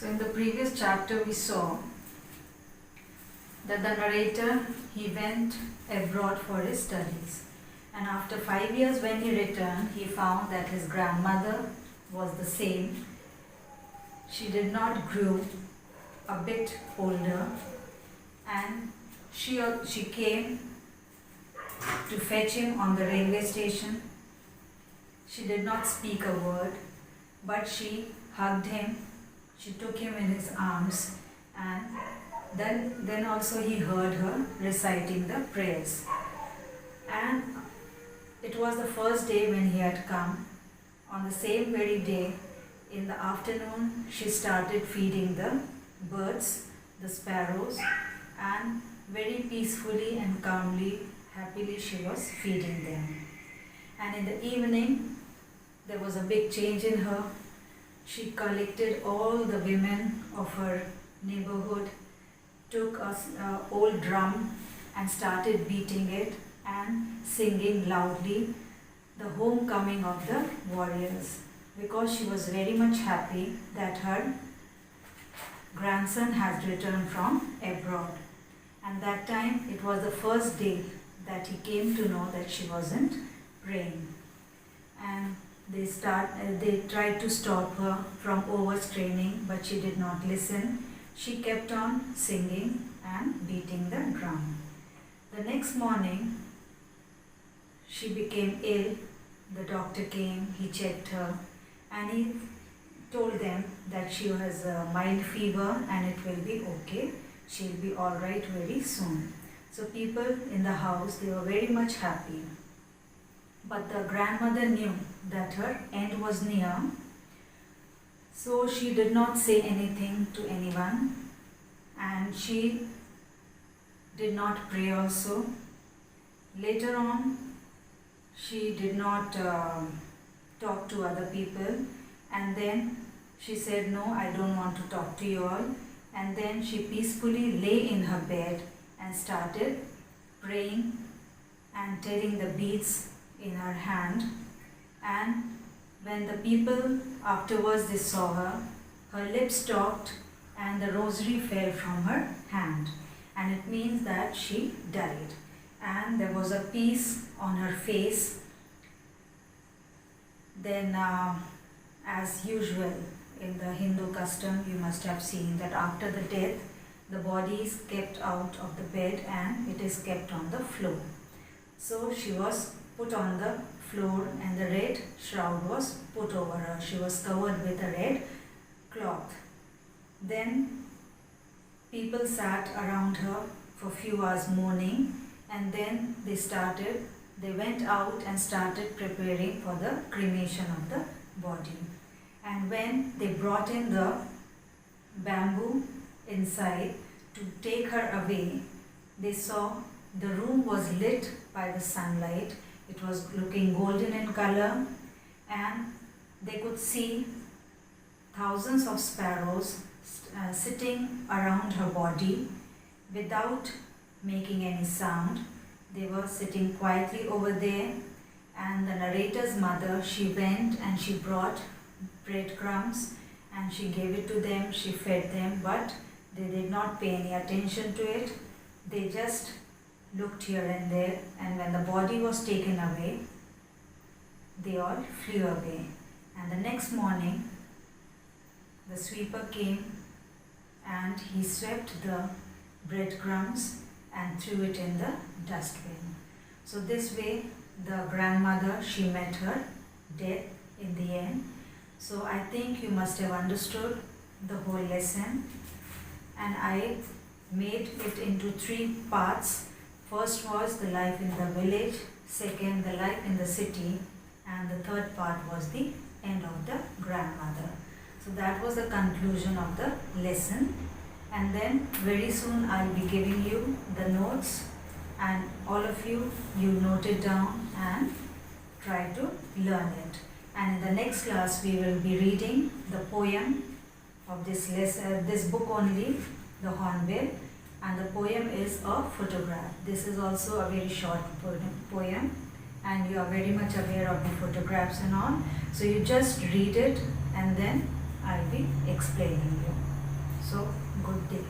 So in the previous chapter we saw that the narrator, he went abroad for his studies, and after 5 years when he returned, he found that his grandmother was the same. She did not grow a bit older, and she came to fetch him on the railway station. She did not speak a word, but she hugged him, she took him in his arms, and then also he heard her reciting the prayers. And it was the first day when he had come. On the same very day, in the afternoon, she started feeding the birds, the sparrows, and very peacefully and calmly, happily she was feeding them. And in the evening, there was a big change in her. She collected all the women of her neighborhood, took an old drum and started beating it and singing loudly the homecoming of the warriors, because she was very much happy that her grandson has returned from abroad. And that time it was the first day that he came to know that she wasn't praying. And they tried to stop her from overstraining, but she did not listen. She kept on singing and beating the drum. The next morning, she became ill. The doctor came, he checked her, and he told them that she has a mild fever and it will be okay. She'll be alright very soon. So people in the house, they were very much happy. But the grandmother knew that her end was near, so she did not say anything to anyone, and she did not pray also. Later on, she did not talk to other people, and then she said, "No, I don't want to talk to you all." And then she peacefully lay in her bed and started praying and telling the beads in her hand. And when the people afterwards they saw her, her lips talked and the rosary fell from her hand, and it means that she died. And there was a peace on her face. Then as usual in the Hindu custom, you must have seen that after the death, the body is kept out of the bed and it is kept on the floor. So she was put on the floor and the red shroud was put over her. She was covered with a red cloth. Then people sat around her for few hours mourning, and then they went out and started preparing for the cremation of the body. And when they brought in the bamboo inside to take her away, they saw the room was lit by the sunlight. It was looking golden in color, and they could see thousands of sparrows sitting around her body without making any sound. They were sitting quietly over there, and the narrator's mother, she went and she brought breadcrumbs and she gave it to them, she fed them, but they did not pay any attention to it. They just looked here and there, and when the body was taken away, they all flew away. And the next morning, the sweeper came and he swept the breadcrumbs and threw it in the dustbin. So this way, the grandmother, she met her death in the end. So I think you must have understood the whole lesson, and I made it into 3 parts. First was the life in the village, second the life in the city, and the third part was the end of the grandmother. So that was the conclusion of the lesson, and then very soon I'll be giving you the notes, and all of you note it down and try to learn it. And in the next class we will be reading the poem of this book only, the Hornbill, and the poem is a photograph. This is also a very short poem, and you are very much aware of the photographs and all. So you just read it and then I'll be explaining you. So, good day.